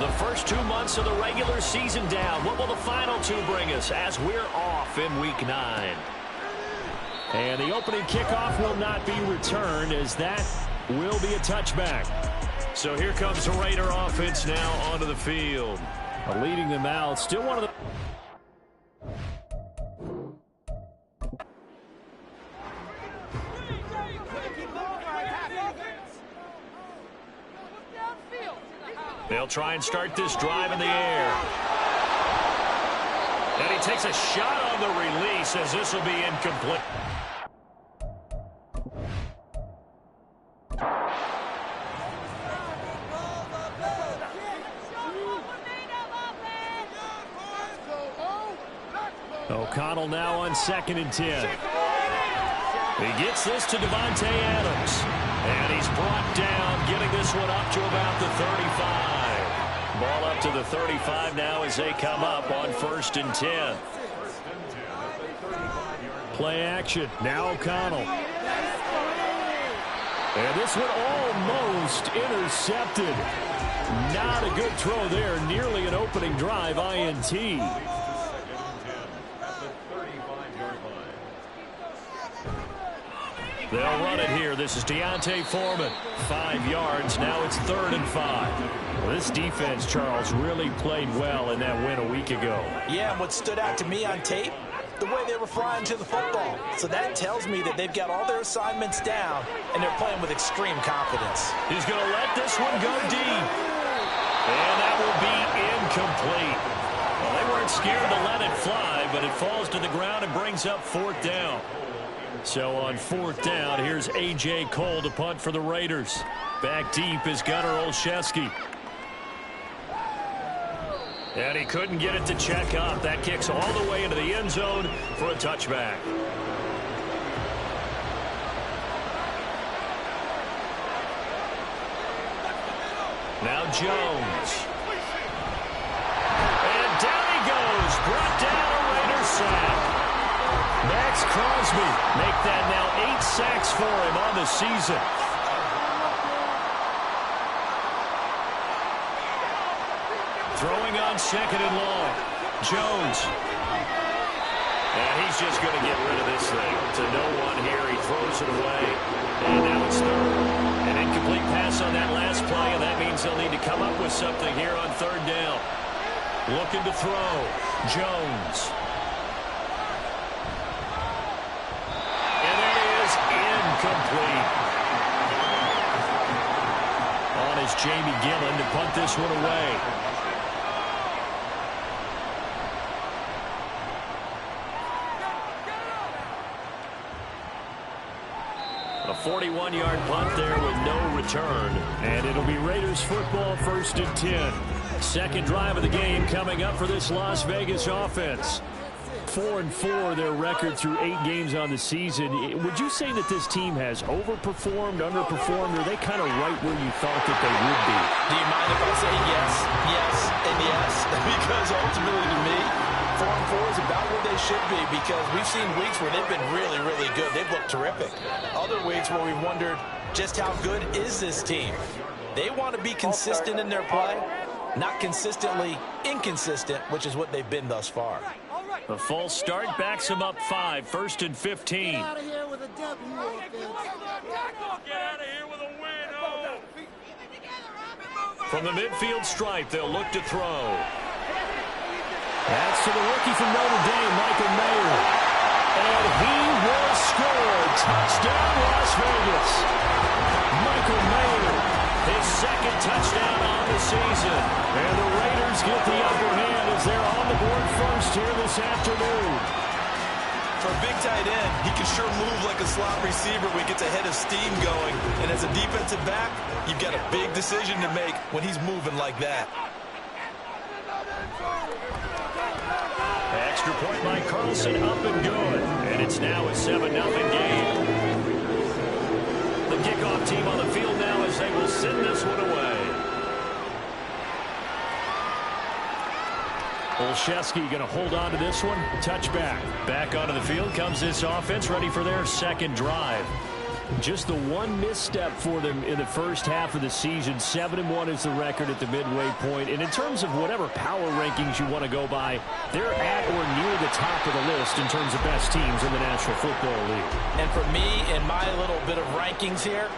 The first 2 months of the regular season down. What will the final 2 bring us as we're off in Week 9? And the opening kickoff will not be returned, as that will be a touchback. So here comes the Raider offense now onto the field. Leading them out. Still one of the... They'll try and start this drive in the air. And he takes a shot on the release, as this will be incomplete. O'Connell now on 2nd and 10. He gets this to Davante Adams. And he's brought down, getting this one up to about the 35. Ball up to the 35 now as they come up on 1st and 10. Play action. Now O'Connell. And this one almost intercepted. Not a good throw there. Nearly an opening drive INT. They'll run it here. This is D'Onta Foreman. 5 yards. Now it's 3rd and 5. Well, this defense, Charles, really played well in that win a week ago. Yeah, and what stood out to me on tape, the way they were flying to the football. So that tells me that they've got all their assignments down, and they're playing with extreme confidence. He's going to let this one go deep. And that will be incomplete. Well, they weren't scared to let it fly, but it falls to the ground and brings up 4th down. So on 4th down, here's A.J. Cole to punt for the Raiders. Back deep is Gunnar Olszewski. And he couldn't get it to check up. That kicks all the way into the end zone for a touchback. Now Jones. And down he goes. Brought down, a Raiders sack. Max Crosby make that now 8 sacks for him on the season. Throwing on 2nd and long. Jones. And he's just going to get rid of this thing. To no one here. He throws it away. And now it's 3rd. An incomplete pass on that last play, and that means they'll need to come up with something here on 3rd down. Looking to throw. Jones. Complete. On is Jamie Gillen to punt this one away. A 41-yard punt there with no return. And it'll be Raiders football, 1st and 10. 2nd drive of the game coming up for this Las Vegas offense. 4-4 their record through 8 games on the season. Would you say that this team has overperformed, underperformed, or are they kind of right where you thought that they would be? Do you mind if I say yes, yes, and yes? Because ultimately to me, 4-4 is about where they should be, because we've seen weeks where they've been really, really good. They've looked terrific. Other weeks where we wondered just how good is this team. They want to be consistent in their play, not consistently inconsistent, which is what they've been thus far. A false start backs him up 5, 1st and 15. Get out of here with a W. Get out of here with a win. Oh. From the midfield stripe, they'll look to throw. That's to the rookie from Notre Dame, Michael Mayer. And he will score. Touchdown, Las Vegas. Michael Mayer, his 2nd touchdown on the season. And the Raiders get the upper hand as they're on the board first here this afternoon. For a big tight end, he can sure move like a slot receiver when he gets a head of steam going. And as a defensive back, you've got a big decision to make when he's moving like that. Extra point by Carlson, up and good. And it's now a 7-0 game. The kickoff team on the field now as they will send this one away. Olszewski going to hold on to this one. Touchback. Back onto the field comes this offense, ready for their 2nd drive. Just the one misstep for them in the first half of the season. 7-1 is the record at the midway point. And in terms of whatever power rankings you want to go by, they're at or near the top of the list in terms of best teams in the National Football League. And for me, in my little bit of rankings here,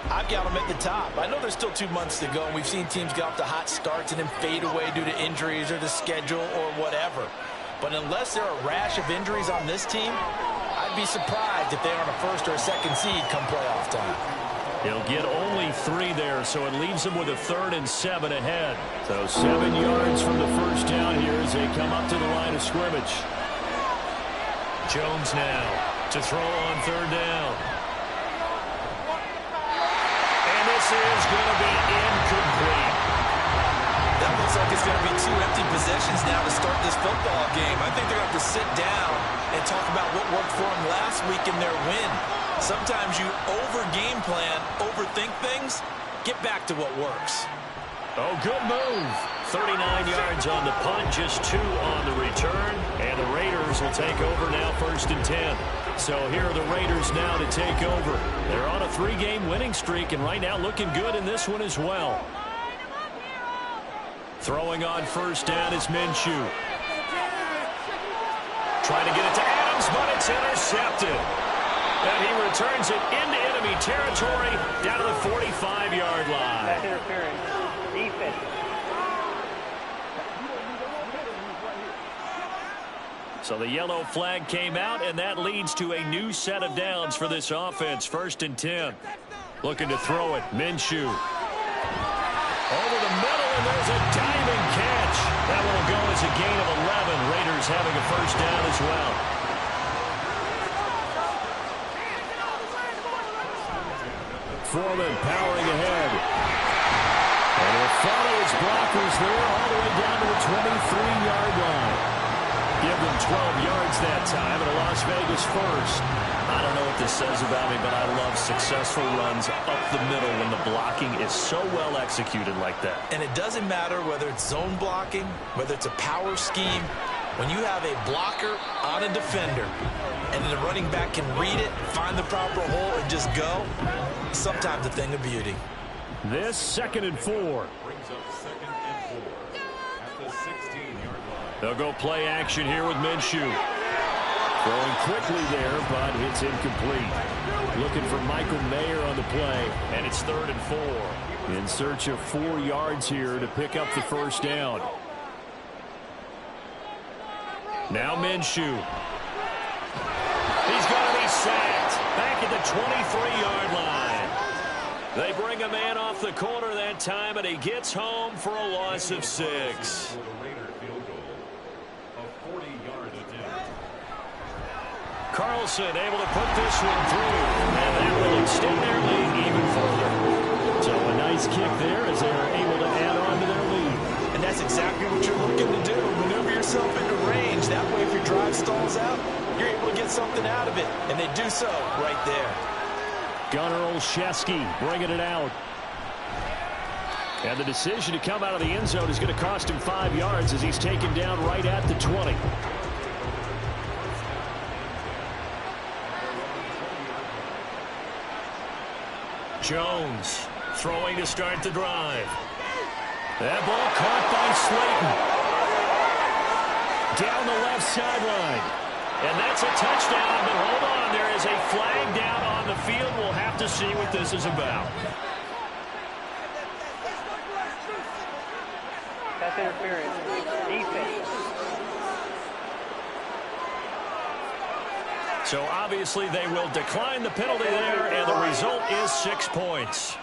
I've got them at the top. I know there's still 2 months to go, and we've seen teams get off to hot starts and then fade away due to injuries or the schedule or whatever. But unless there are a rash of injuries on this team, I'd be surprised if they aren't a first or a second seed come playoff time. He'll get only 3 there, so it leaves him with a 3rd and 7 ahead. So 7 yards from the first down here as they come up to the line of scrimmage. Jones now to throw on 3rd down. And this is going to be incomplete. That looks like it's going to be 2 empty possessions now to start this football game. I think they're going to have to sit down and talk about what worked for them last week in their win. Sometimes you over-game plan, overthink things. Get back to what works. Oh, good move. 39 yards on the punt, just 2 on the return. And the Raiders will take over now 1st and 10. So here are the Raiders now to take over. They're on a 3-game winning streak, and right now looking good in this one as well. Throwing on 1st down is Minshew. Trying to get it to Adams, but it's intercepted. And he returns it into enemy territory down to the 45-yard line. Pass interference. Defense. So the yellow flag came out, and that leads to a new set of downs for this offense. 1st and 10. Looking to throw it. Minshew. Over the middle, and there's a diving catch. That will go as a gain of 11. Raiders having a 1st down as well. Foreman powering ahead. And he'll follow his blockers there all the way down to the 23-yard line. Give them 12 yards that time, and a Las Vegas 1st. I don't know what this says about me, but I love successful runs up the middle when the blocking is so well executed like that. And it doesn't matter whether it's zone blocking, whether it's a power scheme. When you have a blocker on a defender and the running back can read it, find the proper hole, and just go, sometimes a thing of beauty. This 2nd and 4. Brings up 2nd and 4 at the 16-yard line. They'll go play action here with Minshew. Throwing quickly there, but it's incomplete. Looking for Michael Mayer on the play, and it's 3rd and 4. In search of 4 yards here to pick up the 1st down. Now Minshew. He's going to be sacked back at the 23-yard line. They bring a man off the corner that time, and he gets home for a loss of 6. For the Raider field goal, a 40-yard attempt. Carlson able to put this one through, and that will extend their lead even further. So a nice kick there as they're able to add on to their lead. And that's exactly what you're looking to do. Maneuver yourself into range. That way, if your drive stalls out, you're able to get something out of it. And they do so right there. Gunnar Olszewski bringing it out. And the decision to come out of the end zone is going to cost him 5 yards as he's taken down right at the 20. Jones throwing to start the drive. That ball caught by Slayton. Down the left sideline. And that's a touchdown, but hold on, there is a flag down on the field. We'll have to see what this is about. Pass interference. Defense. So obviously they will decline the penalty there, and the result is 6 points.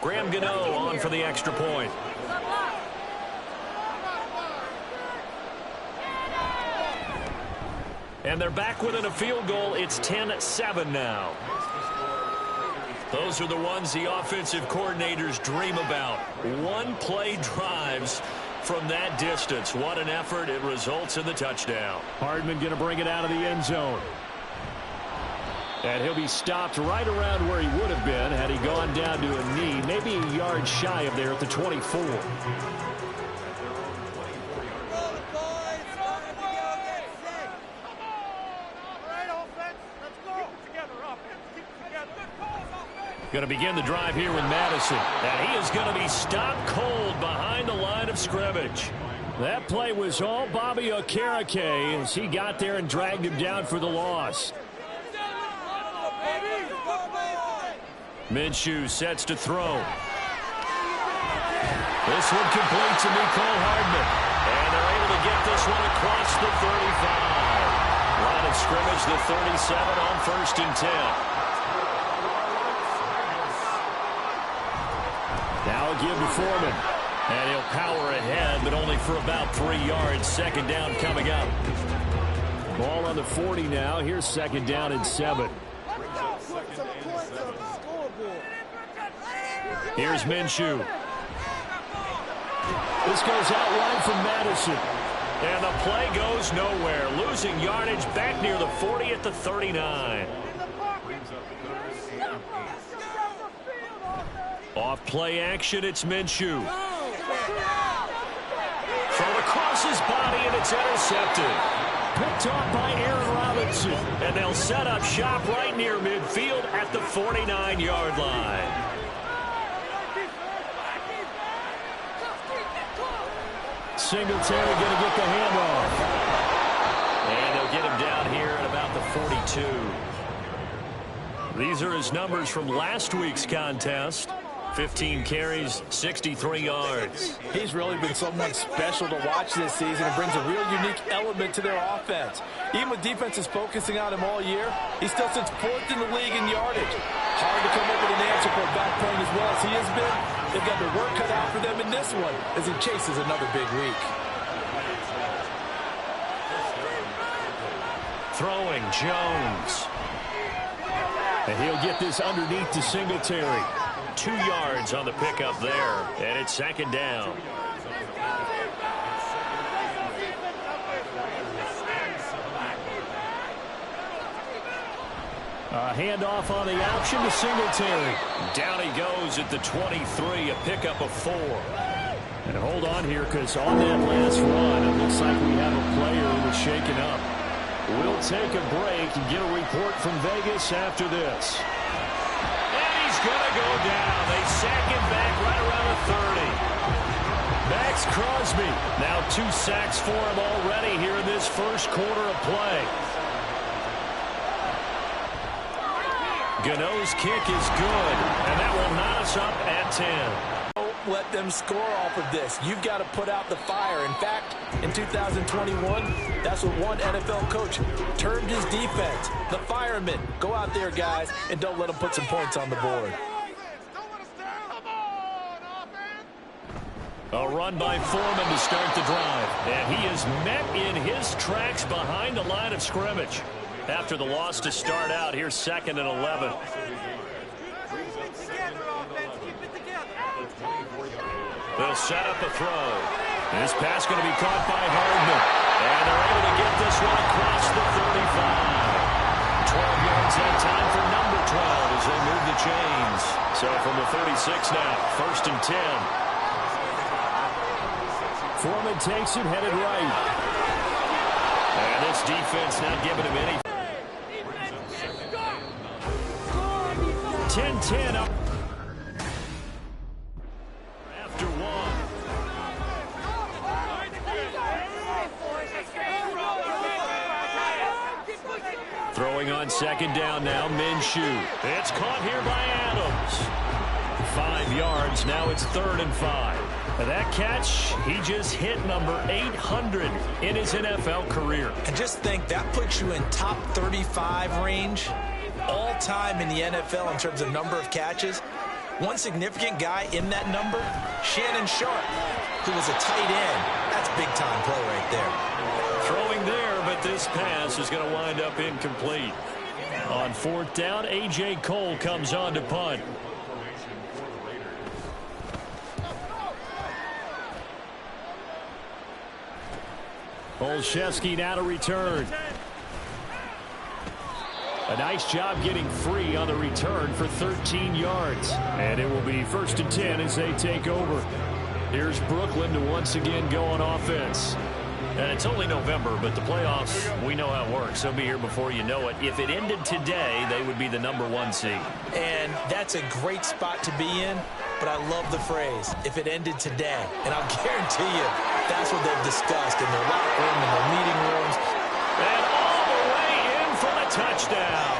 Graham Gano on for the extra point. And they're back within a field goal. It's 10-7 now. Those are the ones the offensive coordinators dream about. One-play drives from that distance. What an effort. It results in the touchdown. Hardman going to bring it out of the end zone. And he'll be stopped right around where he would have been had he gone down to a knee, maybe a yard shy of there at the 24. Going to begin the drive here with Madison. And he is going to be stopped cold behind the line of scrimmage. That play was all Bobby Okereke as he got there and dragged him down for the loss. Minshew sets to throw. This one complete to Mecole Hardman. And they're able to get this one across the 35. Line of scrimmage, the 37 on 1st and 10. Now a give to Foreman. And he'll power ahead, but only for about 3 yards. 2nd down coming up. Ball on the 40 now. Here's 2nd down and 7. Here's Minshew. This goes out wide from Madison. And the play goes nowhere. Losing yardage back near the 40 at the 39. Off play action, it's Minshew. Thrown across his body, and it's intercepted. Picked off by Aaron Robinson. And they'll set up shop right near midfield at the 49-yard line. Singletary going to get the handoff. And they'll get him down here at about the 42. These are his numbers from last week's contest. 15 carries, 63 yards. He's really been someone special to watch this season and brings a real unique element to their offense. Even with defenses focusing on him all year, he still sits 4th in the league in yardage. Hard to come up with an answer for a back playing as well as he has been. They've got their work cut out for them in this one as he chases another big week. Throwing, Jones. And he'll get this underneath to Singletary. 2 yards on the pickup there, and it's 2nd down. A handoff on the option to Singletary. Down he goes at the 23, a pickup of 4. And hold on here, because on that last run, it looks like we have a player who was shaken up. We'll take a break and get a report from Vegas after this. Going to go down. They sack him back right around the 30. Max Crosby. Now 2 sacks for him already here in this first quarter of play. Gano's kick is good, and that will knot us up at 10. Don't let them score off of this. You've got to put out the fire. In fact, in 2021, that's what one NFL coach termed his defense. The firemen. Go out there, guys, and don't let them put some points on the board. A run by Foreman to start the drive. And he is met in his tracks behind the line of scrimmage. After the loss to start out, here's 2nd and 11. They'll set up a throw. This pass going to be caught by Hardman. And they're able to get this one across the 35. 12 yards that time for number 12 as they move the chains. So from the 36 now, 1st and 10. Foreman takes it, headed right. And this defense not giving him any. 10-10 up. After 1. Throwing on 2nd down now, Minshew. It's caught here by Adams. 5 yards, now it's 3rd and 5. That catch, he just hit number 800 in his NFL career. And just think, that puts you in top 35 range all-time in the NFL in terms of number of catches. One significant guy in that number, Shannon Sharpe, who was a tight end. That's big-time play right there. Throwing there, but this pass is going to wind up incomplete. On 4th down, A.J. Cole comes on to punt. Olszewski now to return. A nice job getting free on the return for 13 yards. And it will be 1st and 10 as they take over. Here's Brooklyn to once again go on offense. And it's only November, but the playoffs, we know how it works. They'll be here before you know it. If it ended today, they would be the #1 seed. And that's a great spot to be in, but I love the phrase, if it ended today. And I'll guarantee you, that's what they've discussed in their locker room, in their meeting rooms. And all the way in for the touchdown.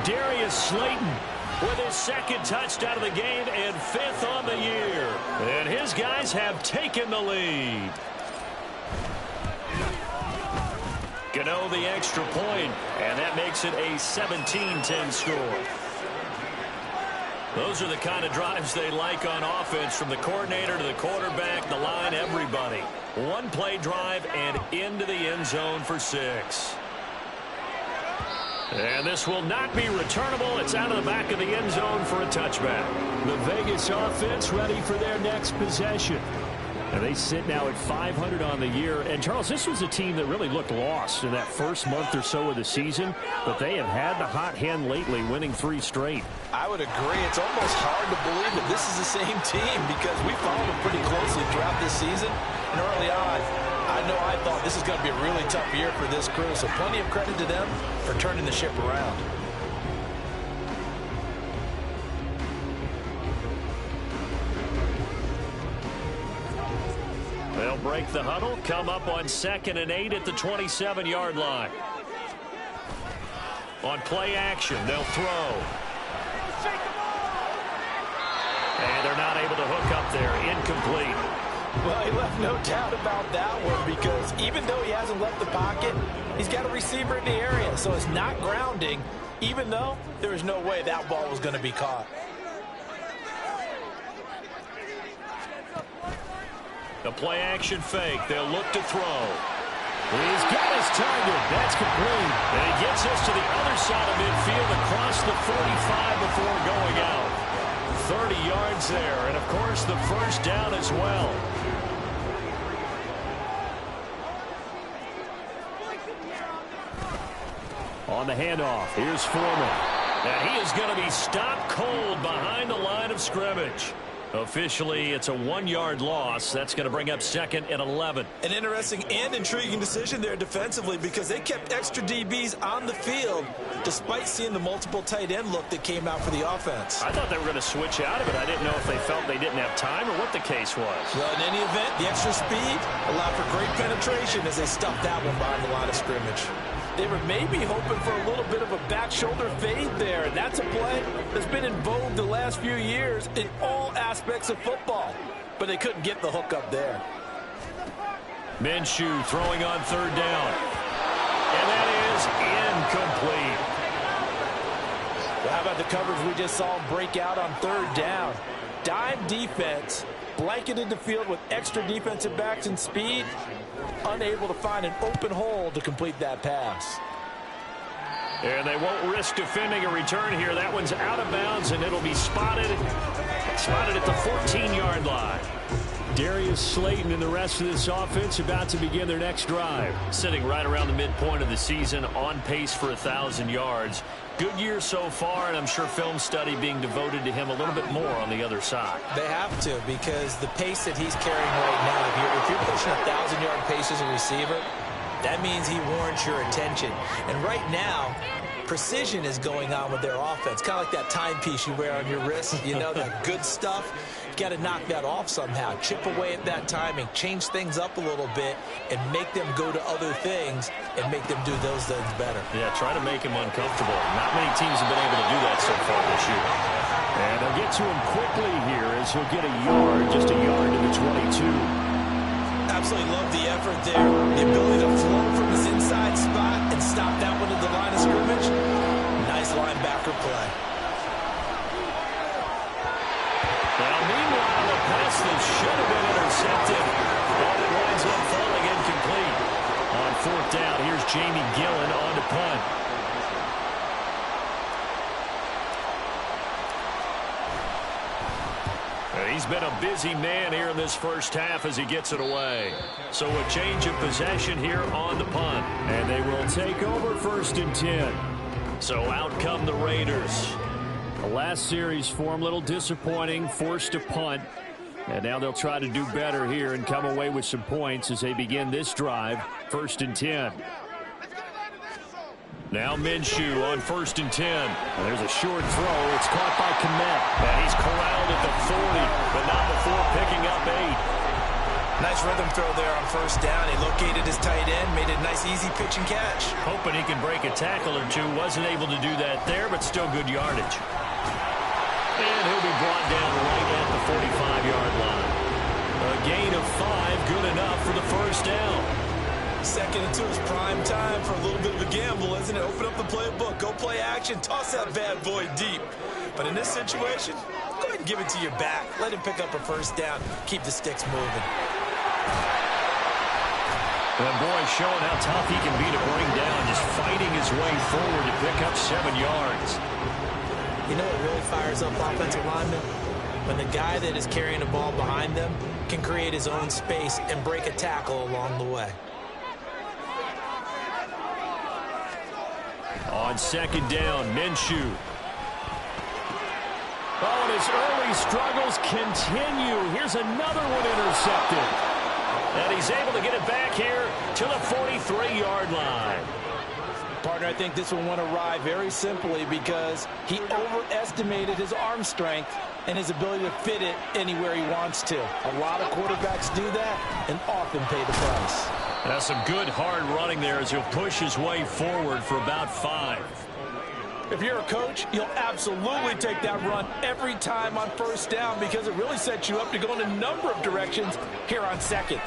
Darius Slayton with his second touchdown of the game and 5th on the year. And his guys have taken the lead. Gano the extra point, and that makes it a 17-10 score. Those are the kind of drives they like on offense, from the coordinator to the quarterback, the line, everybody. One-play drive and into the end zone for 6. And this will not be returnable. It's out of the back of the end zone for a touchback. The Vegas offense ready for their next possession. And they sit now at 500 on the year. And, Charles, this was a team that really looked lost in that first month or so of the season. But they have had the hot hand lately, winning 3 straight. I would agree. It's almost hard to believe that this is the same team because we followed them pretty closely throughout this season. And early on, I know I thought this is going to be a really tough year for this crew. So plenty of credit to them for turning the ship around. They'll break the huddle, come up on 2nd and 8 at the 27-yard line. On play action, they'll throw. And they're not able to hook up there. Incomplete. Well, he left no doubt about that one because even though he hasn't left the pocket, he's got a receiver in the area. So it's not grounding, even though there is no way that ball was going to be caught. The play action fake. They'll look to throw. He's got his target. That's complete. And he gets us to the other side of midfield across the 45 before going out. 30 yards there. And, of course, the first down as well. On the handoff, here's Foreman. And he is going to be stopped cold behind the line of scrimmage. Officially, it's a 1-yard loss. That's going to bring up 2nd and 11. An interesting and intriguing decision there defensively because they kept extra DBs on the field despite seeing the multiple tight end look that came out for the offense. I thought they were going to switch out of it. I didn't know if they felt they didn't have time or what the case was. Well, in any event, the extra speed allowed for great penetration as they stuffed that one behind the line of scrimmage. They were maybe hoping for a little bit of a back shoulder fade there, and that's a play that's been in vogue the last few years in all aspects of football. But they couldn't get the hook up there. Minshew throwing on 3rd down. And that is incomplete. Well, how about the coverage we just saw break out on 3rd down? Dime defense, blanketed the field with extra defensive backs and speed, unable to find an open hole to complete that pass. And they won't risk defending a return here. That one's out of bounds, and it'll be spotted at the 14-yard line. Darius Slayton and the rest of this offense about to begin their next drive. Sitting right around the midpoint of the season, on pace for 1,000 yards. Good year so far, and I'm sure film study being devoted to him a little bit more on the other side. They have to, because the pace that he's carrying right now, if you're pushing 1,000-yard pace as a receiver, that means he warrants your attention. And right now, precision is going on with their offense. Kind of like that timepiece you wear on your wrist, you know, that good stuff. You got to knock that off somehow. Chip away at that timing, change things up a little bit, and make them go to other things and make them do those things better. Yeah, try to make him uncomfortable. Not many teams have been able to do that so far this year. And they'll get to him quickly here as he'll get a yard, just a yard to the 22. Absolutely love the effort there. The ability to flow from his inside spot and stop that one at the line of scrimmage. Nice linebacker play. Now, meanwhile, a pass that should have been intercepted, but it winds up falling incomplete. On 4th down, here's Jamie Gillen on to punt. He's been a busy man here in this first half as he gets it away. So a change of possession here on the punt. And they will take over 1st and 10. So out come the Raiders. The last series for him, a little disappointing, forced to punt. And now they'll try to do better here and come away with some points as they begin this drive. 1st and 10. Now Minshew on 1st and 10. And there's a short throw. It's caught by Kmet. And he's corralled at the 40, but not before picking up 8. Nice rhythm throw there on 1st down. He located his tight end, made it a nice easy pitch and catch. Hoping he can break a tackle or two. Wasn't able to do that there, but still good yardage. And he'll be brought down right at the 45-yard line. A gain of 5, good enough for the 1st down. 2nd and 2 is prime time for a little bit of a gamble, isn't it? Open up the playbook, go play action, toss that bad boy deep. But in this situation, go ahead and give it to your back. Let him pick up a 1st down, keep the sticks moving. And boy, showing how tough he can be to bring down, just fighting his way forward to pick up 7 yards. You know what really fires up offensive linemen? When the guy that is carrying the ball behind them can create his own space and break a tackle along the way. On 2nd down, Minshew. Oh, and his early struggles continue. Here's another one intercepted. And he's able to get it back here to the 43-yard line. Partner, I think this one went awry very simply because he overestimated his arm strength and his ability to fit it anywhere he wants to. A lot of quarterbacks do that and often pay the price. That's some good hard running there as he'll push his way forward for about 5. If you're a coach, you'll absolutely take that run every time on 1st down because it really sets you up to go in a number of directions here on 2nd.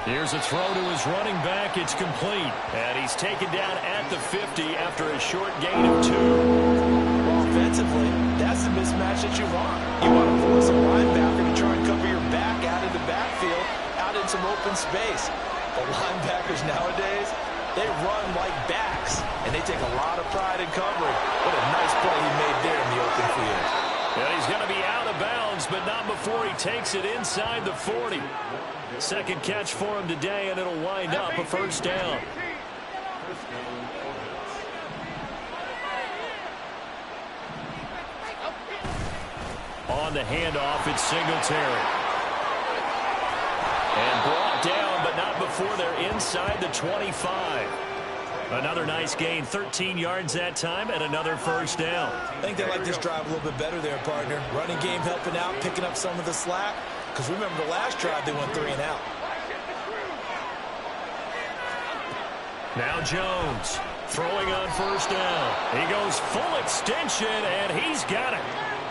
Here's a throw to his running back. It's complete. And he's taken down at the 50 after a short gain of 2. Well, offensively, that's the mismatch that you want. You want to force a linebacker to try and cover your back out of the backfield, out in some open space. But linebackers nowadays, they run like backs, and they take a lot of pride in covering. What a nice play he made there in the open field. And he's going to be out of bounds, but not before he takes it inside the 40. 2nd catch for him today, and it'll wind up a 1st down. On the handoff, it's Singletary. And brought down, but not before they're inside the 25. Another nice gain, 13 yards that time, and another 1st down. I think they like this drive a little bit better there, partner. Running game helping out, picking up some of the slack. Because remember the last drive, they went 3 and out. Now Jones throwing on 1st down. He goes full extension, and he's got it.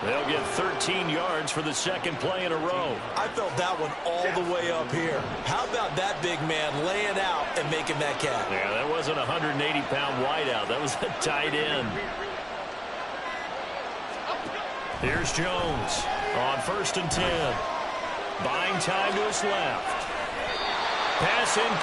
They'll get 13 yards for the 2nd play in a row. I felt that one all the way up here. How about that big man laying out and making that catch? Yeah, that wasn't a 180-pound wideout. That was a tight end. Here's Jones on 1st and 10. Buying time to his left. Passing.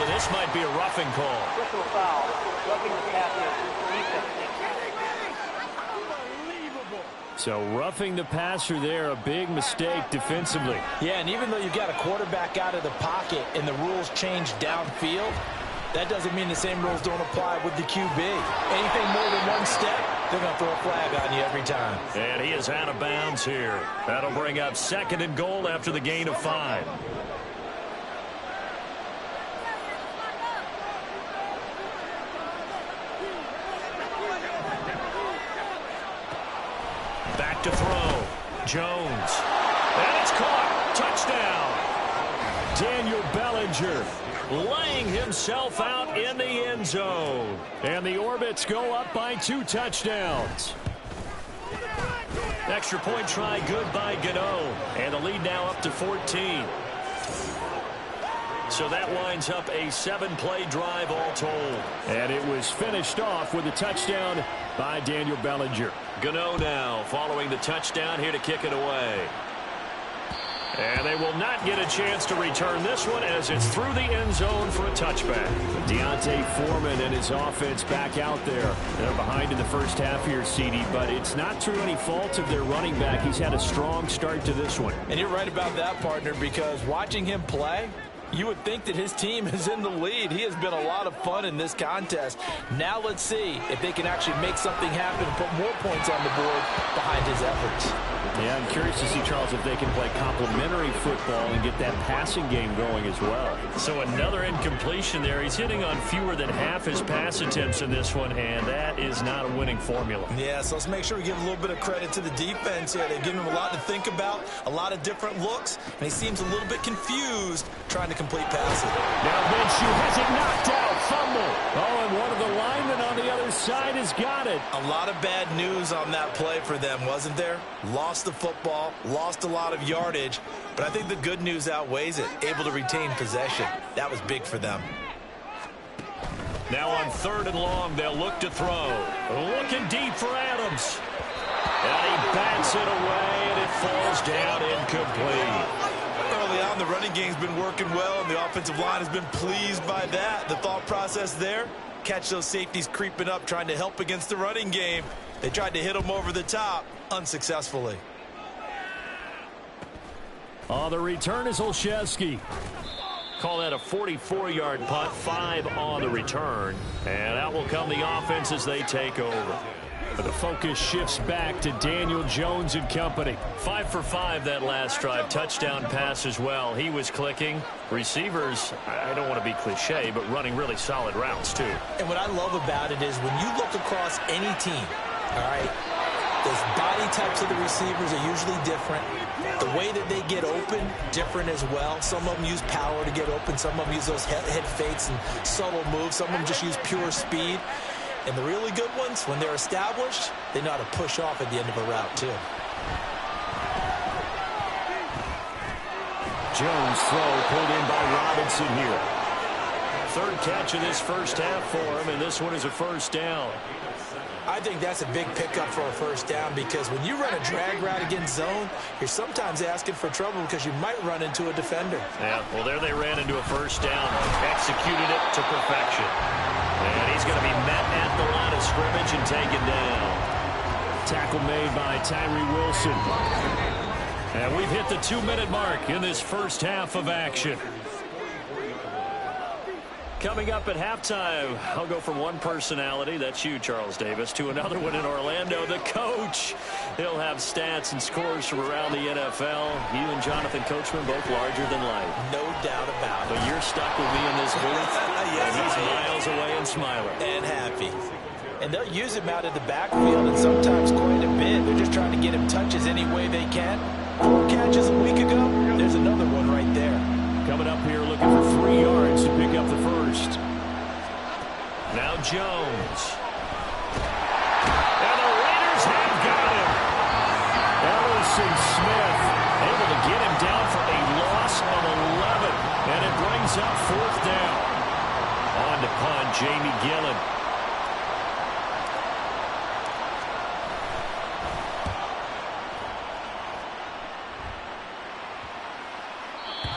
This might be a roughing call. Personal foul. Roughing the passer. Defense. So roughing the passer there, a big mistake defensively. Yeah, and even though you've got a quarterback out of the pocket and the rules change downfield, that doesn't mean the same rules don't apply with the QB. Anything more than one step, they're going to throw a flag on you every time. And he is out of bounds here. That'll bring up 2nd and goal after the gain of 5. Back to throw. Jones. And it's caught. Touchdown. Daniel Bellinger laying himself out in the end zone. And the Orbits go up by 2 touchdowns. Extra point try good by Gano. And the lead now up to 14. So that winds up a 7-play drive all told. And it was finished off with a touchdown by Daniel Bellinger. Gano now following the touchdown here to kick it away. And they will not get a chance to return this one as it's through the end zone for a touchback. Deontay Foreman and his offense back out there. They're behind in the first half here, CD, but it's not through any fault of their running back. He's had a strong start to this one. And you're right about that, partner, because watching him play, you would think that his team is in the lead. He has been a lot of fun in this contest. Now let's see if they can actually make something happen and put more points on the board behind his efforts. Yeah, I'm curious to see, Charles, if they can play complementary football and get that passing game going as well. So another incompletion there. He's hitting on fewer than half his pass attempts in this one, and that is not a winning formula. Yeah, so let's make sure we give a little bit of credit to the defense here. They've given him a lot to think about, a lot of different looks, and he seems a little bit confused trying to complete passes. Now Minshew has it knocked out. Fumble. Oh, and one of the linemen on the other side has got it. A lot of bad news on that play for them, wasn't there? Lost the football, lost a lot of yardage, but I think the good news outweighs it. Able to retain possession. That was big for them. Now on 3rd and long, they'll look to throw. Looking deep for Adams. And he bats it away, and it falls down incomplete. Early on, the running game's been working well, and the offensive line has been pleased by that. The thought process there, catch those safeties creeping up, trying to help against the running game. They tried to hit them over the top, unsuccessfully. On the return is Olszewski. Call that a 44-yard punt, 5 on the return. And out will come the offense as they take over. But the focus shifts back to Daniel Jones and company. 5 for 5 that last drive. Touchdown pass as well. He was clicking. Receivers, I don't want to be cliche, but running really solid routes too. And what I love about it is when you look across any team, all right, those body types of the receivers are usually different. The way that they get open, different as well. Some of them use power to get open. Some of them use those head fakes and subtle moves. Some of them just use pure speed. And the really good ones, when they're established, they know how to push off at the end of a route, too. Jones throw pulled in by Robinson here. 3rd catch of this first half for him, and this one is a first down. I think that's a big pickup for a first down because when you run a drag route against zone, you're sometimes asking for trouble because you might run into a defender. Yeah, well, there they ran into a first down. Executed it to perfection. And he's going to be met at the line of scrimmage and taken down. Tackle made by Tyree Wilson. And we've hit the 2-minute mark in this first half of action. Coming up at halftime, I'll go from one personality, that's you, Charles Davis, to another one in Orlando, the coach. He'll have stats and scores from around the NFL. You and Jonathan Coachman both larger than life. No doubt about it. But you're stuck with me in this booth, yes, and he's miles away and smiling. And happy. And they'll use him out of the backfield and sometimes quite a bit. They're just trying to get him touches any way they can. 4 catches a week ago, there's another one right there. Coming up here looking for 3 yards to pick up the first. Now Jones. And the Raiders have got him. Ellison Smith able to get him down for a loss of 11. And it brings up 4th down. On to punt, Jamie Gillen.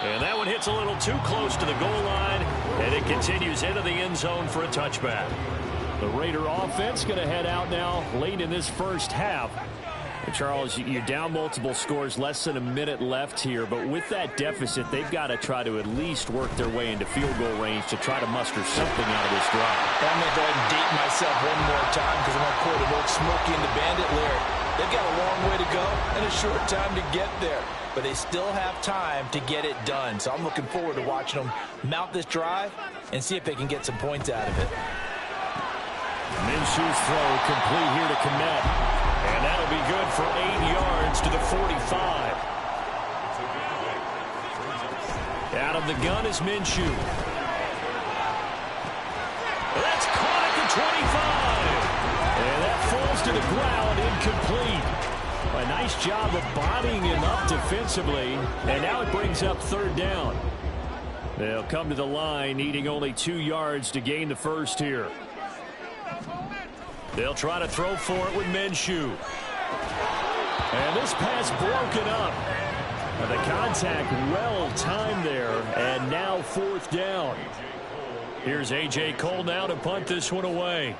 And that one hits a little too close to the goal line, and it continues into the end zone for a touchback. The Raider offense going to head out now late in this first half. And Charles, you're down multiple scores, less than a minute left here, but with that deficit, they've got to try to at least work their way into field goal range to try to muster something out of this drive. I'm going to go ahead and date myself one more time because I'm going to quote an old Smokey and the Bandit lyric. They've got a long way to go and a short time to get there, but they still have time to get it done. So I'm looking forward to watching them mount this drive and see if they can get some points out of it. Minshew's throw complete here to Kmet. And that'll be good for 8 yards to the 45. Out of the gun is Minshew. That's caught at the 25. And that falls to the ground, incomplete. A nice job of bodying him up defensively. And now it brings up 3rd down. They'll come to the line, needing only 2 yards to gain the first here. They'll try to throw for it with Minshew. And this pass broken up. And the contact well timed there, and now 4th down. Here's A.J. Cole now to punt this one away.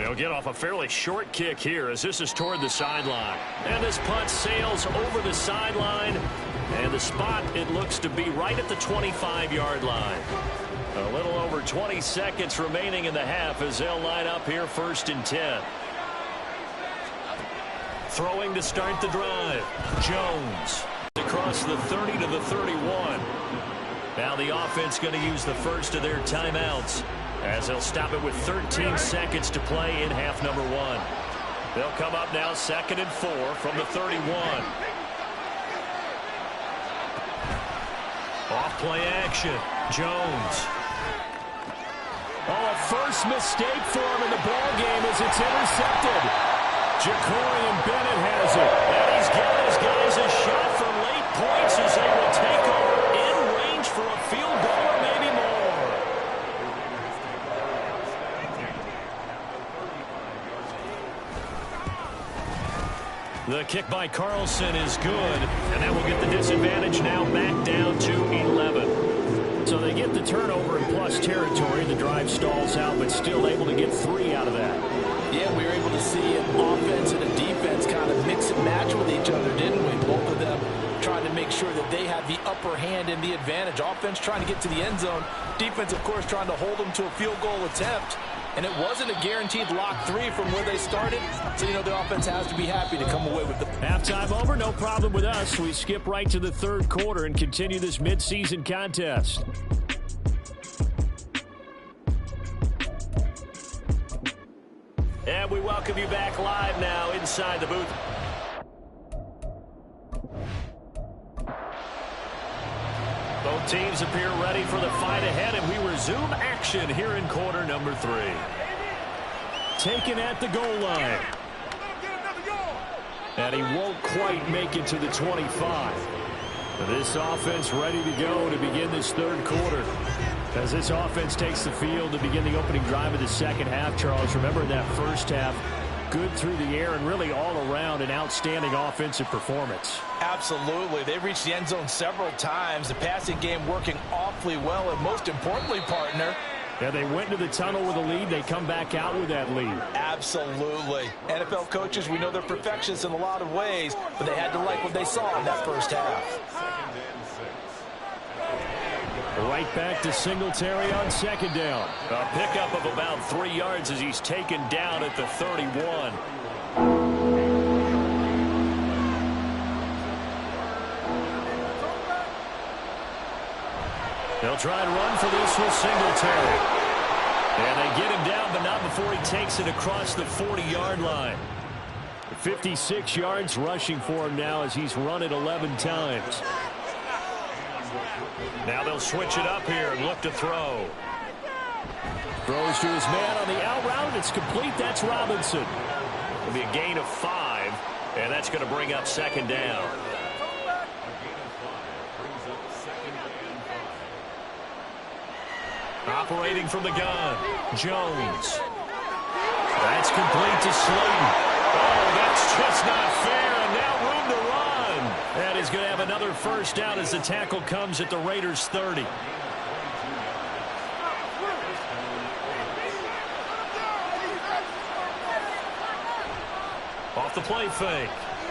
He'll get off a fairly short kick here as this is toward the sideline. And this punt sails over the sideline. And the spot, it looks to be right at the 25-yard line. A little over 20 seconds remaining in the half as they'll line up here 1st and 10. Throwing to start the drive. Jones across the 30 to the 31. Now the offense going to use the first of their timeouts as they'll stop it with 13 seconds to play in half number 1. They'll come up now 2nd and 4 from the 31. Off play action. Jones. Oh, a first mistake for him in the ball game as it's intercepted. Jacorian Bennett has it. And he's given his guys a shot for late points as they will take over in range for a field goal or maybe more. The kick by Carlson is good, and that will get the disadvantage now back down to 11. So they get the turnover in plus territory. The drive stalls out, but still able to get 3 out of that. Yeah, we were able to see an offense and a defense kind of mix and match with each other, didn't we? Both of them trying to make sure that they have the upper hand and the advantage. Offense trying to get to the end zone. Defense, of course, trying to hold them to a field goal attempt. And it wasn't a guaranteed lock 3 from where they started. So, you know, the offense has to be happy to come away with the... Halftime over, no problem with us. We skip right to the 3rd quarter and continue this midseason contest. And we welcome you back live now inside the booth. Both teams appear ready for the fight ahead, and we resume action here in quarter number 3. Taken at the goal line. And he won't quite make it to the 25. This offense ready to go to begin this 3rd quarter. As this offense takes the field to begin the opening drive of the 2nd half, Charles, remember in that 1st half, good through the air and really all around an outstanding offensive performance. Absolutely. They reached the end zone several times. The passing game working awfully well, and most importantly, partner, yeah, they went to the tunnel with a lead. They come back out with that lead. Absolutely. NFL coaches, we know they're perfectionists in a lot of ways, but they had to like what they saw in that 1st half. Right back to Singletary on 2nd down. A pickup of about 3 yards as he's taken down at the 31. They'll try and run for this with Singletary. And they get him down, but not before he takes it across the 40-yard line. 56 yards rushing for him now as he's run it 11 times. Now they'll switch it up here and look to throw. Throws to his man on the out route. It's complete. That's Robinson. It'll be a gain of 5, and that's going to bring up 2nd down. Operating from the gun, Jones. That's complete to Slayton. Oh, that's just not fair, and now room to run. And he's going to have another 1st down as the tackle comes at the Raiders' 30. Off the play fake,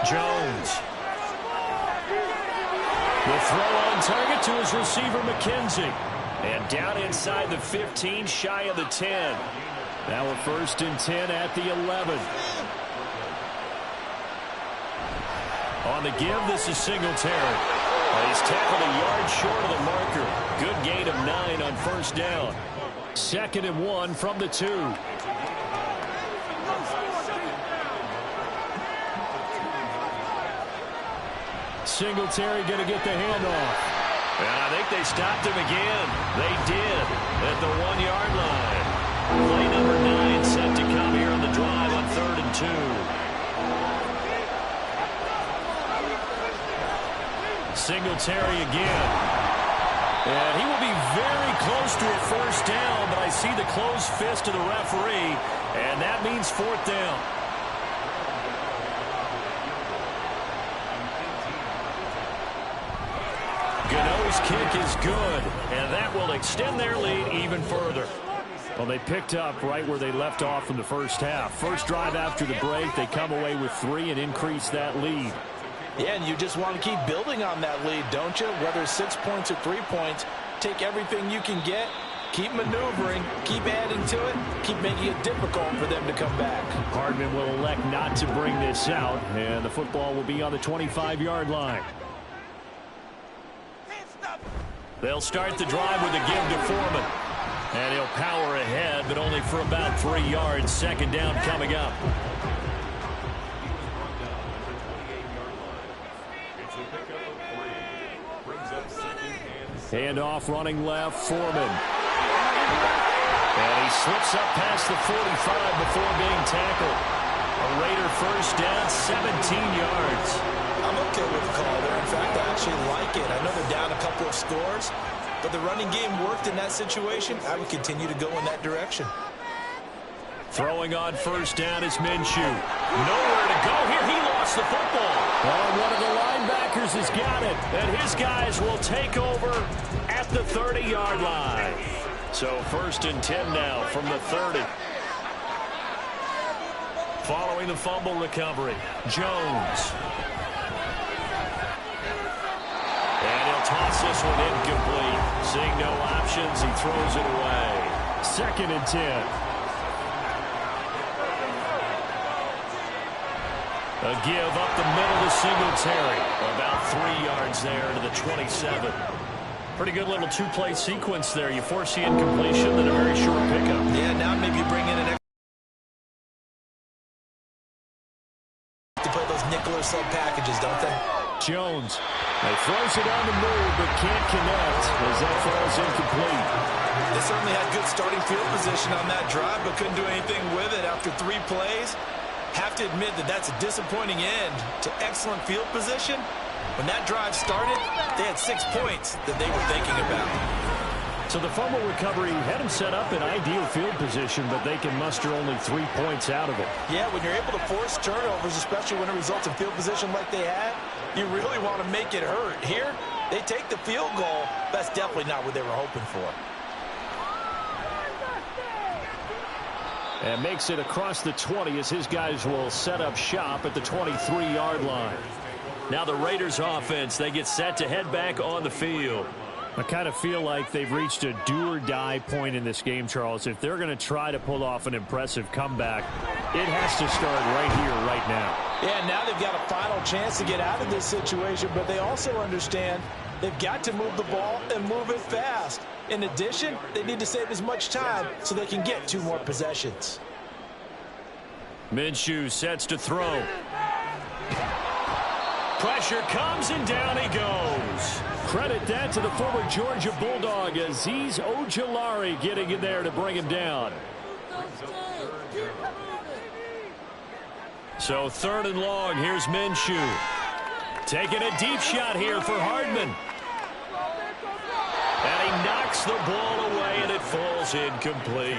Jones. The throw on target to his receiver, McKenzie. And down inside the 15, shy of the 10. Now a 1st and 10 at the 11. On the give, this is Singletary. He's tackled a yard short of the marker. Good gain of 9 on 1st down. 2nd and 1 from the 2. Singletary going to get the handoff. And I think they stopped him again. They did at the 1-yard line. Play number 9 set to come here on the drive on 3rd and 2. Singletary again. And he will be very close to a first down, but I see the closed fist of the referee, and that means fourth down. Gano's kick is good, and that will extend their lead even further. Well, they picked up right where they left off in the first half. First drive after the break, they come away with 3 and increase that lead. Yeah, and you just want to keep building on that lead, don't you? Whether it's 6 points or 3 points, take everything you can get, keep maneuvering, keep adding to it, keep making it difficult for them to come back. Hardman will elect not to bring this out, and the football will be on the 25-yard line. They'll start the drive with a give to Foreman. And he'll power ahead, but only for about 3 yards. Second down coming up. Handoff running left, Foreman. And he slips up past the 45 before being tackled. A Raider first down, 17 yards. I'm okay with the call there. In fact, I actually like it. I know they're down a couple of scores, but the running game worked in that situation. I would continue to go in that direction. Throwing on first down is Minshew. Nowhere to go here. He lost the football. Well, one of the linebackers has got it. And his guys will take over at the 30-yard line. So first and 10 now from the 30. Following the fumble recovery, Jones. And he'll toss this one incomplete. Seeing no options, he throws it away. Second and 10. A give up the middle to Singletary. About 3 yards there to the 27. Pretty good little two-play sequence there. You force the incompletion, then a very short pickup. Yeah, now maybe you bring in an extra to play those nickel or sub packages, don't they? Jones. He throws it on the move, but can't connect as that falls incomplete. They certainly had good starting field position on that drive, but couldn't do anything with it after 3 plays. Have to admit that that's a disappointing end to excellent field position. When that drive started, they had 6 points that they were thinking about. So the fumble recovery had them set up in ideal field position, but they can muster only 3 points out of it. Yeah, when you're able to force turnovers, especially when it results in field position like they had, you really want to make it hurt. Here, they take the field goal. That's definitely not what they were hoping for. And makes it across the 20 as his guys will set up shop at the 23-yard line. Now the Raiders offense, they get set to head back on the field. I kind of feel like they've reached a do-or-die point in this game, Charles. If they're going to try to pull off an impressive comeback, it has to start right here, right now. Yeah, now they've got a final chance to get out of this situation, but they also understand they've got to move the ball and move it fast. In addition, they need to save as much time so they can get 2 more possessions. Minshew sets to throw. Pressure comes and down he goes. Credit that to the former Georgia Bulldog, Azeez Ojulari getting in there to bring him down. So 3rd and long, here's Minshew. Taking a deep shot here for Hardman. And he knocks the ball away, and it falls incomplete.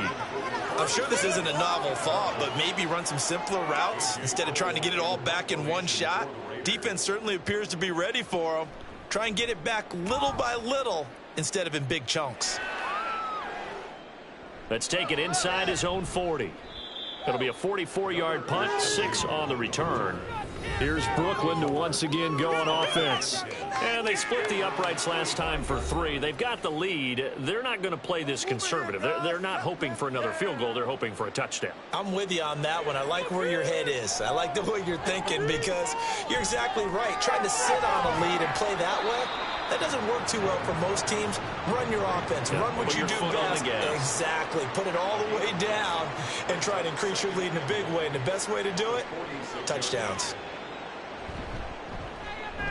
I'm sure this isn't a novel thought, but maybe run some simpler routes instead of trying to get it all back in one shot. Defense certainly appears to be ready for him. Try and get it back little by little instead of in big chunks. Let's take it inside his own 40. It'll be a 44-yard punt, 6 on the return. Here's Brooklyn to once again go on offense. And they split the uprights last time for 3. They've got the lead. They're not going to play this conservative. They're not hoping for another field goal. They're hoping for a touchdown. I'm with you on that one. I like where your head is. I like the way you're thinking because you're exactly right. Trying to sit on a lead and play that way, that doesn't work too well for most teams. Run your offense. Run what you do best. Exactly. Put it all the way down and try to increase your lead in a big way. And the best way to do it, touchdowns.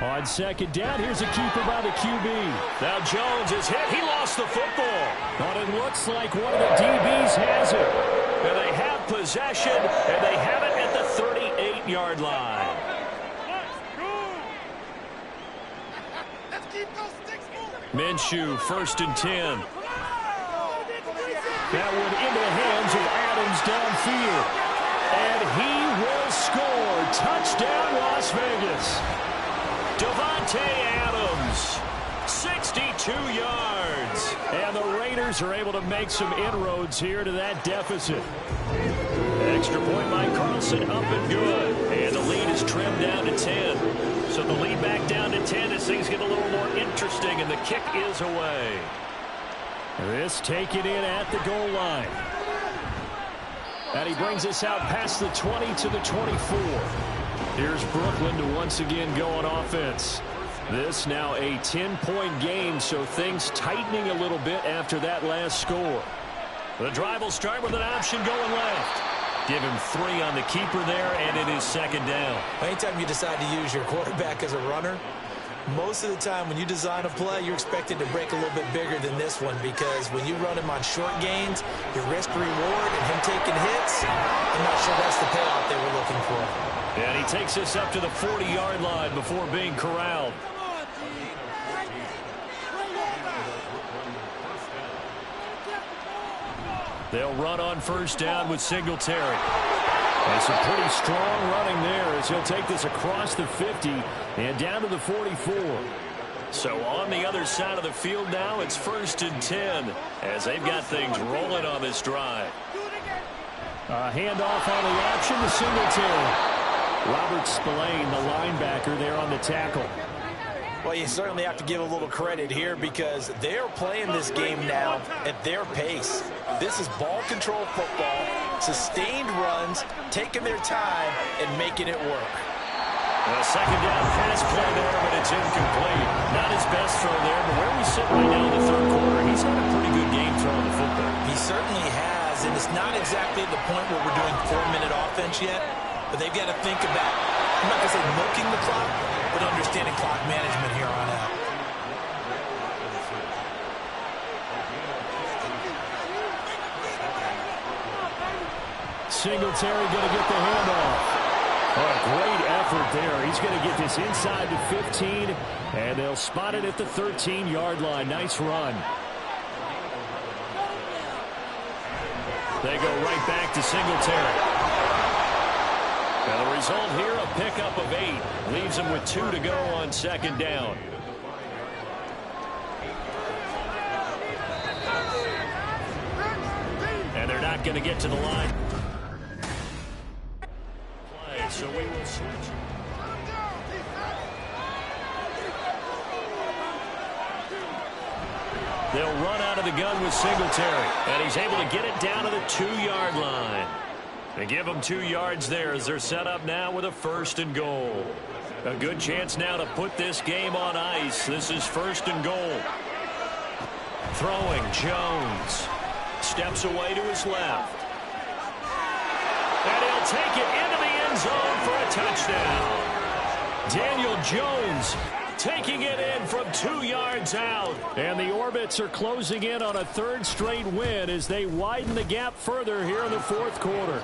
On second down, here's a keeper by the QB. Now Jones is hit. He lost the football. But it looks like one of the DBs has it. And they have possession, and they have it at the 38-yard line. Minshew, 1st and 10. That one into the hands of Adams downfield. And he will score. Touchdown, Las Vegas. Davante Adams, 62 yards. And the Raiders are able to make some inroads here to that deficit. Extra point by Carlson, up and good. And the lead is trimmed down to 10. So the lead back down to 10 as things get a little more interesting, and the kick is away. This taken in at the goal line. And he brings us out past the 20 to the 24. Here's Brooklyn to once again go on offense. This now a 10-point game, so things tightening a little bit after that last score. The drive will start with an option going left. Give him 3 on the keeper there, and it is 2nd down. Anytime you decide to use your quarterback as a runner, most of the time when you design a play, you're expected to break a little bit bigger than this one, because when you run him on short gains, your risk-reward and him taking hits, I'm not sure that's the payoff they were looking for. And he takes us up to the 40-yard line before being corralled. They'll run on 1st down with Singletary. And some pretty strong running there as he'll take this across the 50 and down to the 44. So on the other side of the field now, it's 1st and 10 as they've got things rolling on this drive. A handoff on the option to Singletary. Robert Spillane, the linebacker, there on the tackle. Well, you certainly have to give a little credit here because they're playing this game now at their pace. This is ball control football, sustained runs, taking their time, and making it work. A 2nd down pass play there, but it's incomplete. Not his best throw there, but where we sit right now in the 3rd quarter, he's had a pretty good game throwing the football. He certainly has, and it's not exactly the point where we're doing 4-minute offense yet, but they've got to think about, I'm not going to say milking the clock, but understanding clock management here on out. Singletary going to get the handoff. Oh, great effort there. He's going to get this inside to 15, and they'll spot it at the 13-yard line. Nice run. They go right back to Singletary. And the result here, a pickup of 8. Leaves them with 2 to go on 2nd down. And they're not going to get to the line. So we will switch. They'll run out of the gun with Singletary. And he's able to get it down to the 2-yard line. They give them 2 yards there as they're set up now with a 1st and goal. A good chance now to put this game on ice. This is 1st and goal. Throwing, Jones. Steps away to his left. And he'll take it into the end zone for a touchdown. Daniel Jones taking it in from 2 yards out. And the Orbits are closing in on a 3rd straight win as they widen the gap further here in the 4th quarter.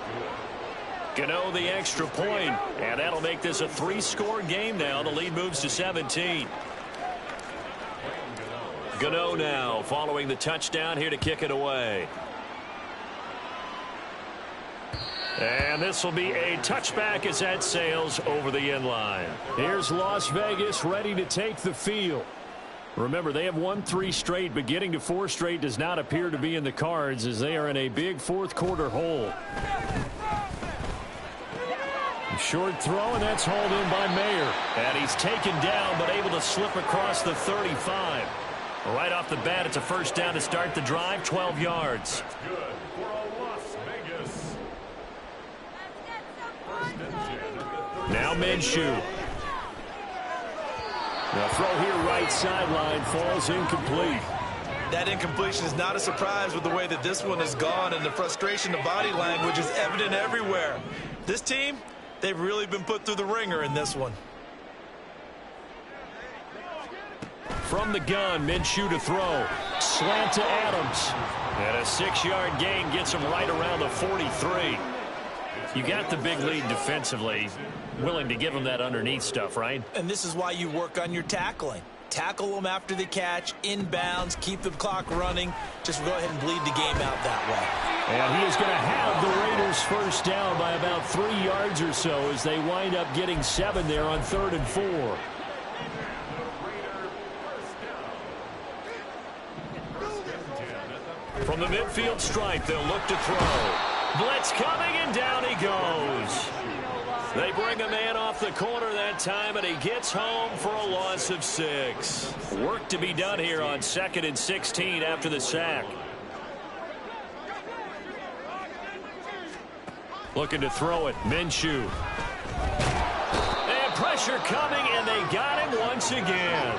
Gano the extra point, and that'll make this a 3-score game now. The lead moves to 17. Gano now following the touchdown here to kick it away. And this will be a touchback as that sails over the end line. Here's Las Vegas ready to take the field. Remember, they have won 3 straight, but getting to 4 straight does not appear to be in the cards as they are in a big 4th quarter hole. A short throw, and that's hauled in by Mayer. And he's taken down, but able to slip across the 35. Right off the bat, it's a 1st down to start the drive, 12 yards. Good for a Las Vegas. Now Minshew. The throw here right sideline falls incomplete. That incompletion is not a surprise with the way that this one has gone, and the frustration, the body language is evident everywhere. This team, they've really been put through the ringer in this one. From the gun, Minshew to throw. Slant to Adams. And a 6-yard gain gets him right around the 43. You got the big lead defensively. Willing to give him that underneath stuff, right? And this is why you work on your tackling. tackle them after the catch, inbounds, keep the clock running. Just go ahead and bleed the game out that way. And he is going to have the Raiders first down by about 3 yards or so as they wind up getting 7 there on 3rd and 4. From the midfield stripe, they'll look to throw. Blitz coming, and down he goes. They bring a man off the corner that time, and he gets home for a loss of 6. Work to be done here on 2nd and 16 after the sack. Looking to throw it, Minshew. And pressure coming, and they got him once again.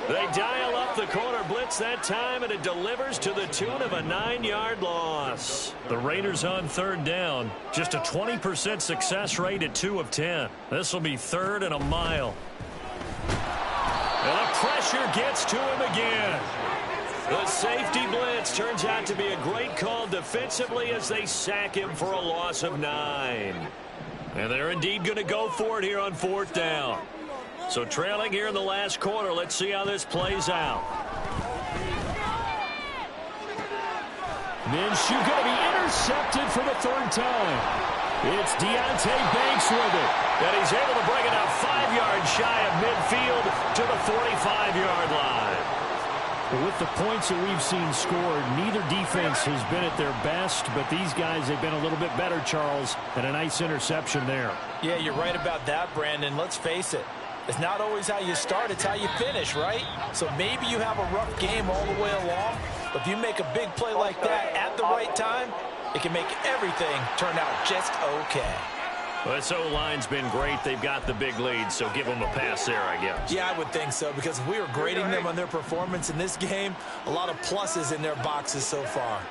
They dial up the corner blitz that time, and it delivers to the tune of a 9-yard loss. The Raiders on 3rd down. Just a 20% success rate at 2 of 10. This will be 3rd and a mile. And the pressure gets to him again. The safety blitz turns out to be a great call defensively as they sack him for a loss of 9. And they're indeed going to go for it here on 4th down. So trailing here in the last quarter. Let's see how this plays out. Minshew going to be intercepted for the 3rd time. It's Deonte Banks with it. And he's able to bring it out 5 yards shy of midfield to the 45-yard line. With the points that we've seen scored, neither defense has been at their best, but these guys have been a little bit better, Charles, and a nice interception there. Yeah, you're right about that, Brandon. Let's face it. It's not always how you start, it's how you finish, right? So maybe you have a rough game all the way along, but if you make a big play like that at the right time, it can make everything turn out just okay. Well, this O-line's been great. They've got the big lead, so give them a pass there, I guess. Yeah, I would think so, because if we were grading them on their performance in this game, a lot of pluses in their boxes so far.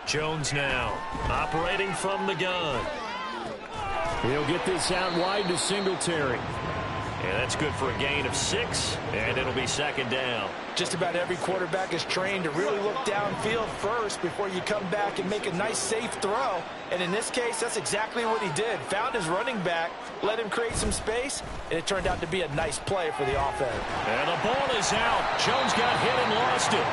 Jones now, operating from the gun. He'll get this out wide to Singletary. And that's good for a gain of 6, and it'll be 2nd down. Just about every quarterback is trained to really look downfield first before you come back and make a nice, safe throw. And in this case, that's exactly what he did. Found his running back, let him create some space, and it turned out to be a nice play for the offense. And the ball is out. Jones got hit and lost it.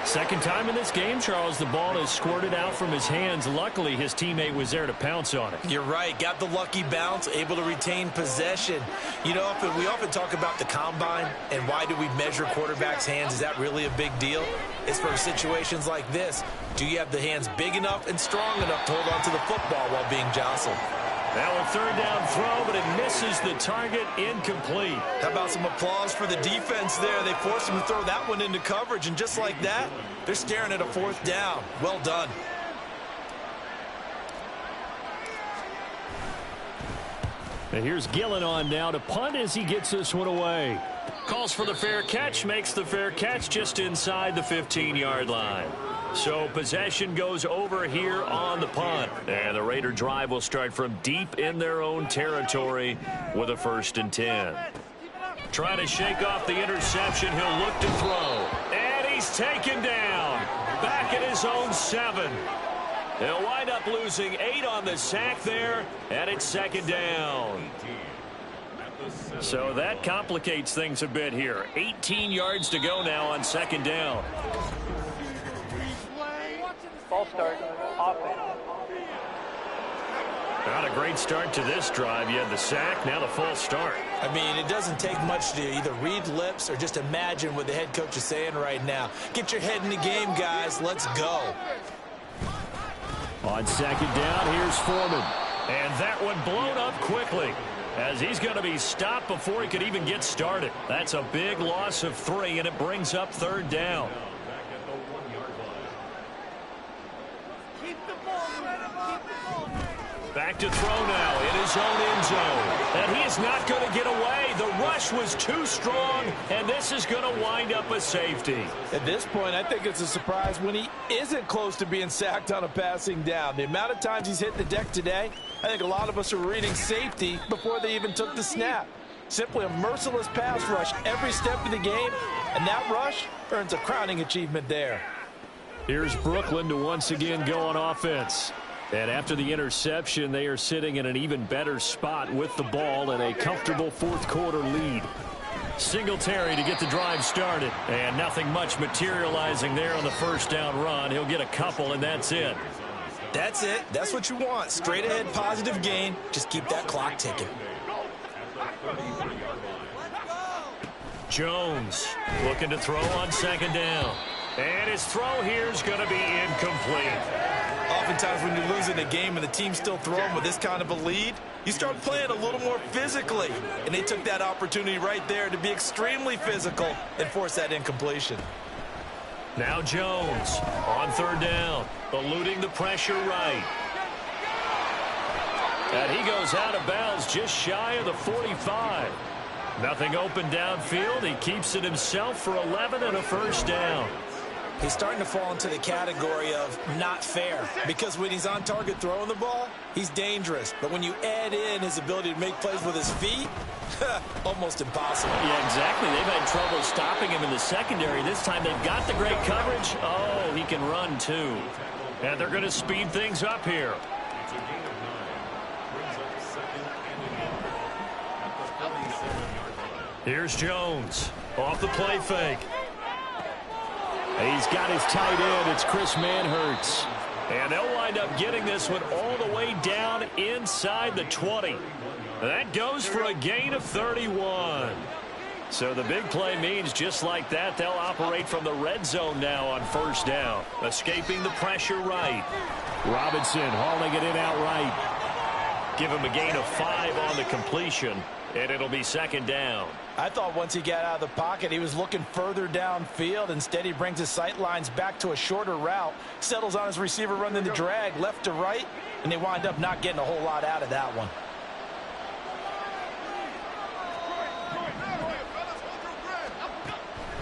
Second time in this game, Charles, the ball has squirted out from his hands. Luckily, his teammate was there to pounce on it. You're right. Got the lucky bounce, able to retain possession. You know, we often talk about the combine and why do we measure quarterbacks' hands. Is that really a big deal? It's for situations like this. Do you have the hands big enough and strong enough to hold on to the football while being jostled? Now a 3rd down throw, but it misses the target, incomplete. How about some applause for the defense there? They forced him to throw that one into coverage, and just like that, they're staring at a 4th down. Well done. And here's Gillen on now to punt as he gets this one away. Calls for the fair catch, makes the fair catch just inside the 15-yard line. So possession goes over here on the punt. And the Raider drive will start from deep in their own territory with a 1st and 10. Trying to shake off the interception. He'll look to throw. And he's taken down. Back at his own 7. They'll wind up losing 8 on the sack there. And it's 2nd down. So that complicates things a bit here. 18 yards to go now on 2nd down. False start, offense. Not a great start to this drive. You had the sack, now the false start. I mean, it doesn't take much to either read lips or just imagine what the head coach is saying right now. Get your head in the game, guys. Let's go. On 2nd down, here's Foreman. And that one blown up quickly as he's going to be stopped before he could even get started. That's a big loss of 3, and it brings up 3rd down. Back to throw now in his own end zone. And he is not going to get away. The rush was too strong, and this is going to wind up a safety. At this point, I think it's a surprise when he isn't close to being sacked on a passing down. The amount of times he's hit the deck today, I think a lot of us are reading safety before they even took the snap. Simply a merciless pass rush every step of the game, and that rush earns a crowning achievement there. Here's Brooklyn to once again go on offense. And after the interception, they are sitting in an even better spot with the ball and a comfortable fourth-quarter lead. Singletary to get the drive started. And nothing much materializing there on the first down run. He'll get a couple, and that's it. That's it. That's what you want. Straight ahead, positive gain. Just keep that clock ticking. Jones looking to throw on second down. And his throw here is going to be incomplete. Oftentimes when you're losing a game and the team's still throwing with this kind of a lead, you start playing a little more physically. And they took that opportunity right there to be extremely physical and force that incompletion. Now Jones on third down, eluding the pressure right. And he goes out of bounds just shy of the 45. Nothing open downfield. He keeps it himself for 11 and a first down. He's starting to fall into the category of not fair, because when he's on target throwing the ball, he's dangerous. But when you add in his ability to make plays with his feet, almost impossible. Yeah, exactly. They've had trouble stopping him in the secondary. This time they've got the great coverage. Oh, he can run too. And they're going to speed things up here. Here's Jones off the play fake. He's got his tight end. It's Chris Manhertz. And they'll wind up getting this one all the way down inside the 20. That goes for a gain of 31. So the big play means just like that, they'll operate from the red zone now on first down. Escaping the pressure right. Robinson hauling it in outright. Give him a gain of 5 on the completion. And it'll be second down. I thought once he got out of the pocket, he was looking further downfield. Instead, he brings his sight lines back to a shorter route, settles on his receiver running the drag left to right, and they wind up not getting a whole lot out of that one.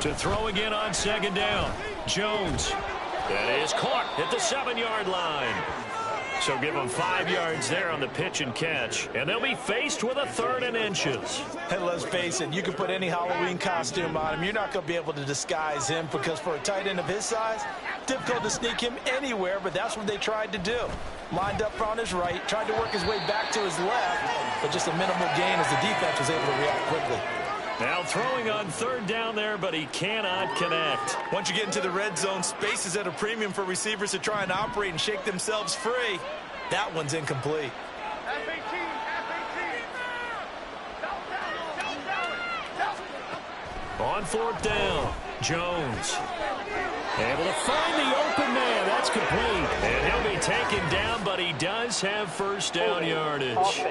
To throw again on second down. Jones. That is caught at the 7-yard line. So give them 5 yards there on the pitch and catch. And they'll be faced with a 3rd and inches. And let's face it, you can put any Halloween costume on him. You're not going to be able to disguise him, because for a tight end of his size, difficult to sneak him anywhere, but that's what they tried to do. Lined up on his right, tried to work his way back to his left, but just a minimal gain as the defense was able to react quickly. Now throwing on third down there, but he cannot connect. Once you get into the red zone, space is at a premium for receivers to try and operate and shake themselves free. That one's incomplete. On fourth down, Jones. Able to find the open man. That's complete. And he'll be taken down, but he does have first down yardage.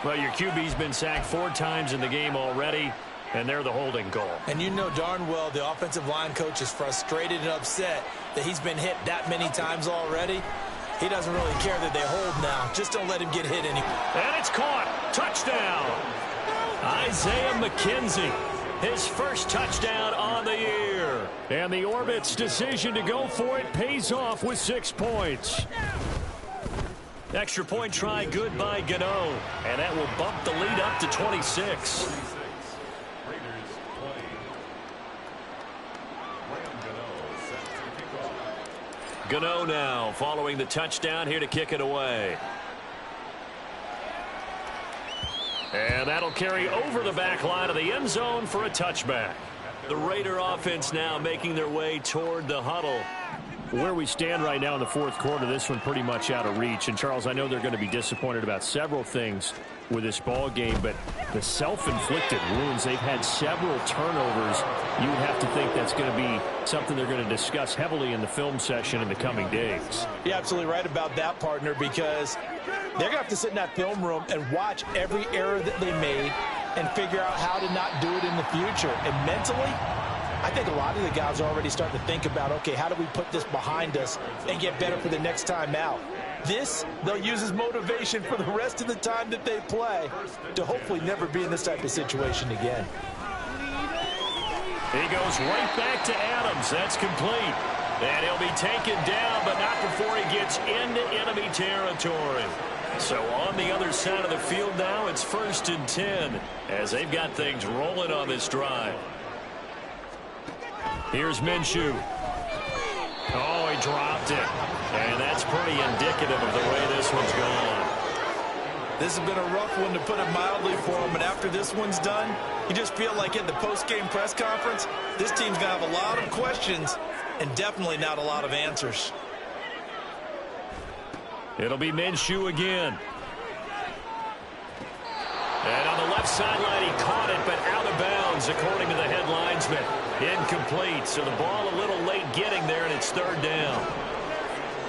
Well, your QB's been sacked 4 times in the game already, and they're the holding call. And you know darn well the offensive line coach is frustrated and upset that he's been hit that many times already. He doesn't really care that they hold now. Just don't let him get hit anymore. And it's caught. Touchdown. Isaiah McKenzie. His first touchdown on the year. And the Orbits' decision to go for it pays off with 6 points. Extra point try good by Gano. And that will bump the lead up to 26. Gano now following the touchdown here to kick it away. And that'll carry over the back line of the end zone for a touchback. The Raider offense now making their way toward the huddle. Where we stand right now in the fourth quarter, this one pretty much out of reach. And, Charles, I know they're going to be disappointed about several things with this ball game, but the self-inflicted wounds, they've had several turnovers. You would have to think that's going to be something they're going to discuss heavily in the film session in the coming days. You're absolutely right about that, partner, because they're going to have to sit in that film room and watch every error that they made and figure out how to not do it in the future. And mentally, I think a lot of the guys are already starting to think about, okay, how do we put this behind us and get better for the next time out? This, they'll use as motivation for the rest of the time that they play to hopefully never be in this type of situation again. He goes right back to Adams. That's complete. And he'll be taken down, but not before he gets into enemy territory. So on the other side of the field now, it's 1st and 10 as they've got things rolling on this drive. Here's Minshew Oh, he dropped it. And that's pretty indicative of the way this one's gone. This has been a rough one, to put it mildly, for him. And after this one's done, you just feel like in the post-game press conference, this team's going to have a lot of questions and definitely not a lot of answers. It'll be Minshew again. And on the left sideline, he caught it, but out of bounds, according to the head linesman. Incomplete, so the ball a little late getting there, and it's third down.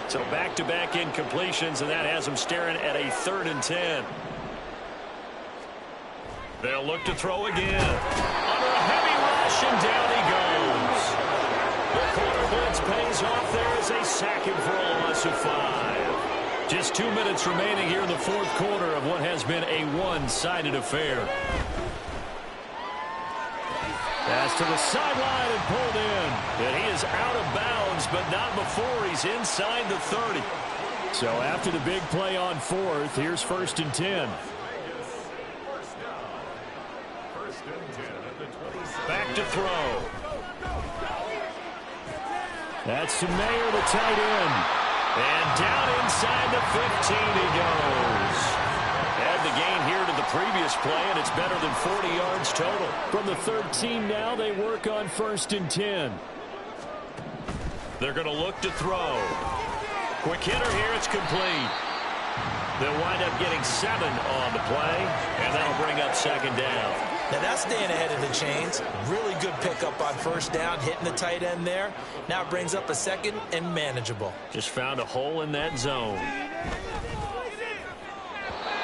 So back-to-back incompletions, and that has him staring at a 3rd and 10. They'll look to throw again. Under a heavy rush, and down he goes. The corner blitz pays off there as they sack him for a loss of 5. Just 2 minutes remaining here in the 4th quarter of what has been a one-sided affair. Pass to the sideline and pulled in. And he is out of bounds, but not before he's inside the 30. So after the big play on 4th, here's 1st and 10. Back to throw. That's to Mayer, the tight end. And down inside the 15 he goes. Add the gain here to the previous play, and it's better than 40 yards total. From the 13 now, they work on 1st and 10. They're going to look to throw. Quick hitter here, it's complete. They'll wind up getting 7 on the play, and that'll bring up 2nd down. Now that's staying ahead of the chains. Really good pickup on 1st down, hitting the tight end there. Now it brings up a 2nd and manageable. Just found a hole in that zone.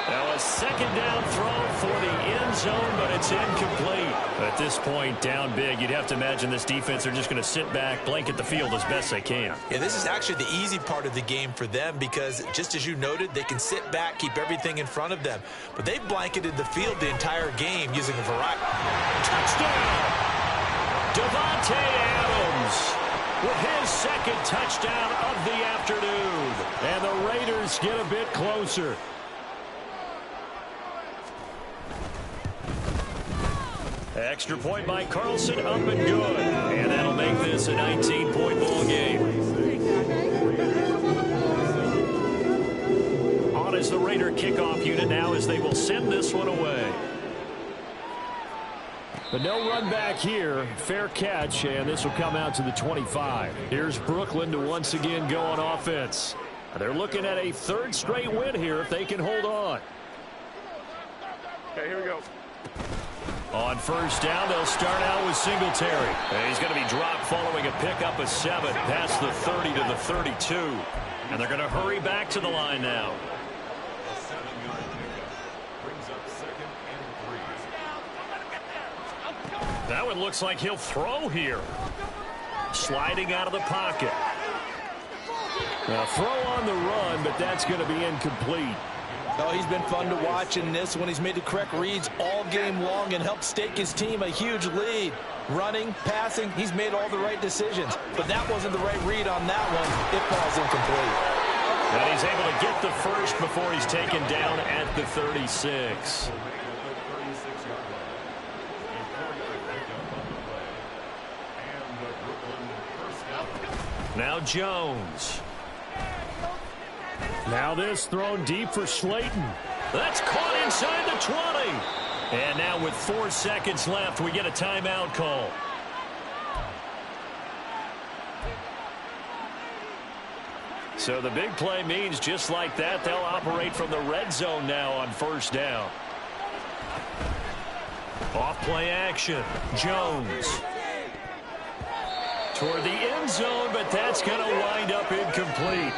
Now a 2nd down throw for the end zone, but it's incomplete. At this point, down big, you'd have to imagine this defense are just going to sit back, blanket the field as best they can. Yeah, this is actually the easy part of the game for them because, just as you noted, they can sit back, keep everything in front of them. But they've blanketed the field the entire game using a variety. Touchdown! Davante Adams with his 2nd touchdown of the afternoon. And the Raiders get a bit closer. Extra point by Carlson, up and good. And that'll make this a 19-point ball game. On is the Raider kickoff unit now as they will send this one away. But no run back here. Fair catch, and this will come out to the 25. Here's Brooklyn to once again go on offense. They're looking at a 3rd straight win here if they can hold on. Okay, here we go. On 1st down, they'll start out with Singletary. And he's going to be dropped following a pickup of 7 past the 30 to the 32. And they're going to hurry back to the line now. A 7-yard pickup brings up 2nd and 3. That one looks like he'll throw here. Sliding out of the pocket. Now throw on the run, but that's going to be incomplete. Oh, he's been fun to watch in this one. He's made the correct reads all game long and helped stake his team a huge lead. Running, passing, he's made all the right decisions. But that wasn't the right read on that one. It falls incomplete. And he's able to get the 1st before he's taken down at the 36. Now Jones. Now this thrown deep for Slayton. That's caught inside the 20. And now with 4 seconds left, we get a timeout call. So the big play means just like that, they'll operate from the red zone now on 1st down. Off play action. Jones. Toward the end zone, but that's going to wind up incomplete.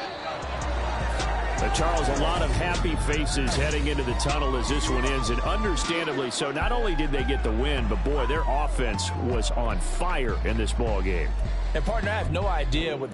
Charles, a lot of happy faces heading into the tunnel as this one ends, and understandably so. Not only did they get the win, but boy, their offense was on fire in this ball game. And partner, I have no idea what